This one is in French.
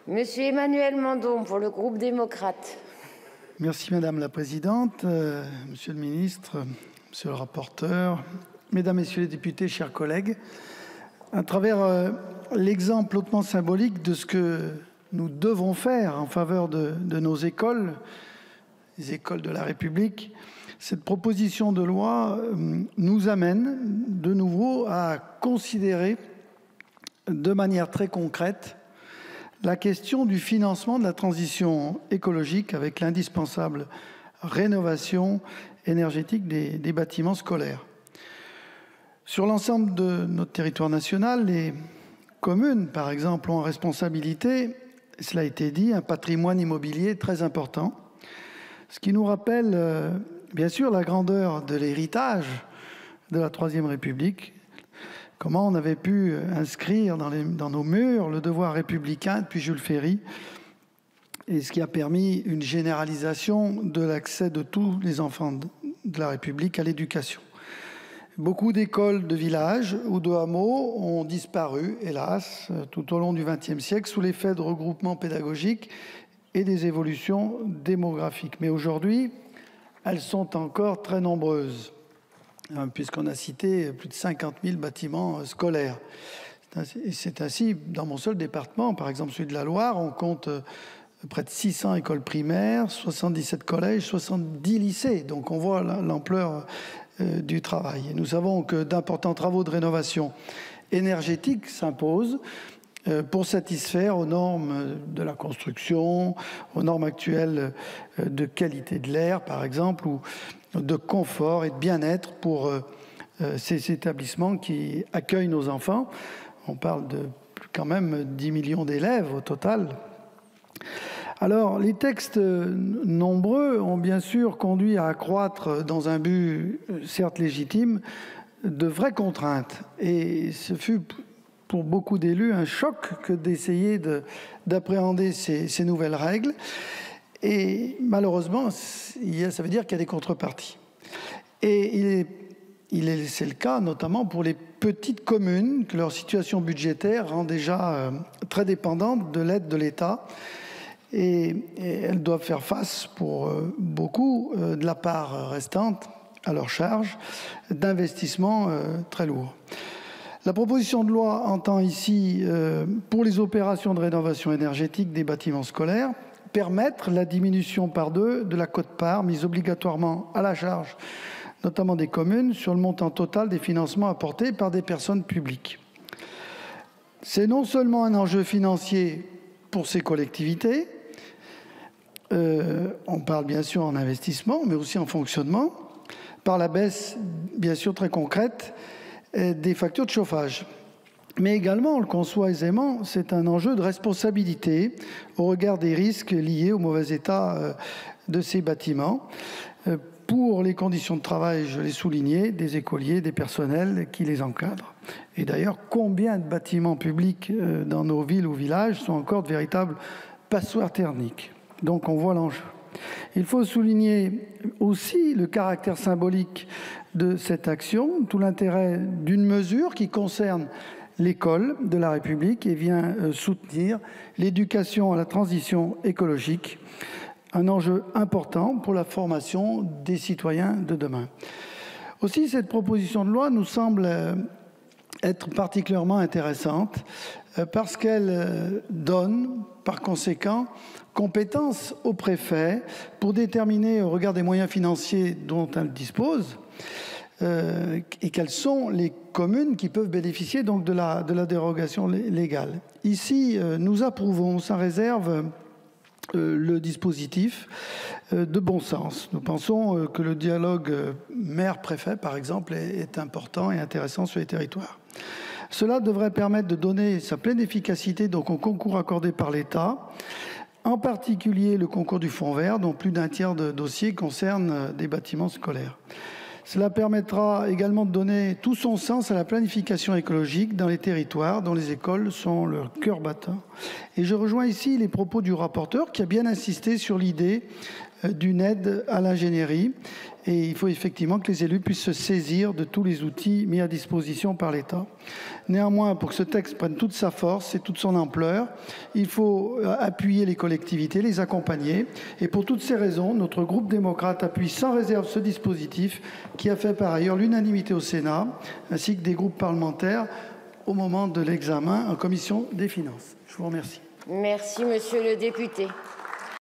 Monsieur Emmanuel Mandon pour le groupe démocrate. Merci Madame la Présidente, Monsieur le Ministre, Monsieur le rapporteur, Mesdames, Messieurs les députés, chers collègues. À travers l'exemple hautement symbolique de ce que nous devons faire en faveur de nos écoles, les écoles de la République, cette proposition de loi nous amène de nouveau à considérer de manière très concrète la question du financement de la transition écologique avec l'indispensable rénovation énergétique des bâtiments scolaires. Sur l'ensemble de notre territoire national, les communes, par exemple, ont en responsabilité, cela a été dit, un patrimoine immobilier très important, ce qui nous rappelle bien sûr la grandeur de l'héritage de la Troisième République. Comment on avait pu inscrire dans nos murs le devoir républicain depuis Jules Ferry, et ce qui a permis une généralisation de l'accès de tous les enfants de la République à l'éducation. Beaucoup d'écoles de villages ou de hameaux ont disparu, hélas, tout au long du XXe siècle sous l'effet de regroupements pédagogiques et des évolutions démographiques. Mais aujourd'hui, elles sont encore très nombreuses, puisqu'on a cité plus de 50 000 bâtiments scolaires. C'est ainsi, dans mon seul département, par exemple celui de la Loire, on compte près de 600 écoles primaires, 77 collèges, 70 lycées. Donc on voit l'ampleur du travail. Et nous savons que d'importants travaux de rénovation énergétique s'imposent pour satisfaire aux normes de la construction, aux normes actuelles de qualité de l'air, par exemple, ou de confort et de bien-être pour ces établissements qui accueillent nos enfants. On parle de quand même 10 millions d'élèves au total. Alors, les textes nombreux ont bien sûr conduit à accroître, dans un but certes légitime, de vraies contraintes. Et ce fut pour beaucoup d'élus un choc que d'essayer d'appréhender ces nouvelles règles. Et malheureusement, ça veut dire qu'il y a des contreparties. Et c'est le cas notamment pour les petites communes, que leur situation budgétaire rend déjà très dépendante de l'aide de l'État. Et elles doivent faire face pour beaucoup de la part restante à leur charge d'investissements très lourds. La proposition de loi entend ici, pour les opérations de rénovation énergétique des bâtiments scolaires, permettre la diminution par 2 de la quote-part mise obligatoirement à la charge, notamment des communes, sur le montant total des financements apportés par des personnes publiques. C'est non seulement un enjeu financier pour ces collectivités, on parle bien sûr en investissement, mais aussi en fonctionnement, par la baisse bien sûr très concrète des factures de chauffage. Mais également, on le conçoit aisément, c'est un enjeu de responsabilité au regard des risques liés au mauvais état de ces bâtiments. Pour les conditions de travail, je l'ai souligné, des écoliers, des personnels qui les encadrent. Et d'ailleurs, combien de bâtiments publics dans nos villes ou villages sont encore de véritables passoires thermiques? Donc on voit l'enjeu. Il faut souligner aussi le caractère symbolique de cette action, tout l'intérêt d'une mesure qui concerne l'école de la République et vient soutenir l'éducation à la transition écologique, un enjeu important pour la formation des citoyens de demain. Aussi, cette proposition de loi nous semble être particulièrement intéressante parce qu'elle donne, par conséquent, compétence au préfet pour déterminer, au regard des moyens financiers dont elle dispose, et quelles sont les communes qui peuvent bénéficier donc de la dérogation légale. Ici, nous approuvons sans réserve le dispositif de bon sens. Nous pensons que le dialogue maire-préfet, par exemple, est important et intéressant sur les territoires. Cela devrait permettre de donner sa pleine efficacité donc au concours accordé par l'État, en particulier le concours du Fonds vert, dont plus d'un tiers de dossiers concernent des bâtiments scolaires. Cela permettra également de donner tout son sens à la planification écologique dans les territoires dont les écoles sont leur cœur battant. Et je rejoins ici les propos du rapporteur qui a bien insisté sur l'idée d'une aide à l'ingénierie. Et il faut effectivement que les élus puissent se saisir de tous les outils mis à disposition par l'État. Néanmoins, pour que ce texte prenne toute sa force et toute son ampleur, il faut appuyer les collectivités, les accompagner. Et pour toutes ces raisons, notre groupe démocrate appuie sans réserve ce dispositif qui a fait par ailleurs l'unanimité au Sénat, ainsi que des groupes parlementaires au moment de l'examen en commission des finances. Je vous remercie. Merci, monsieur le député.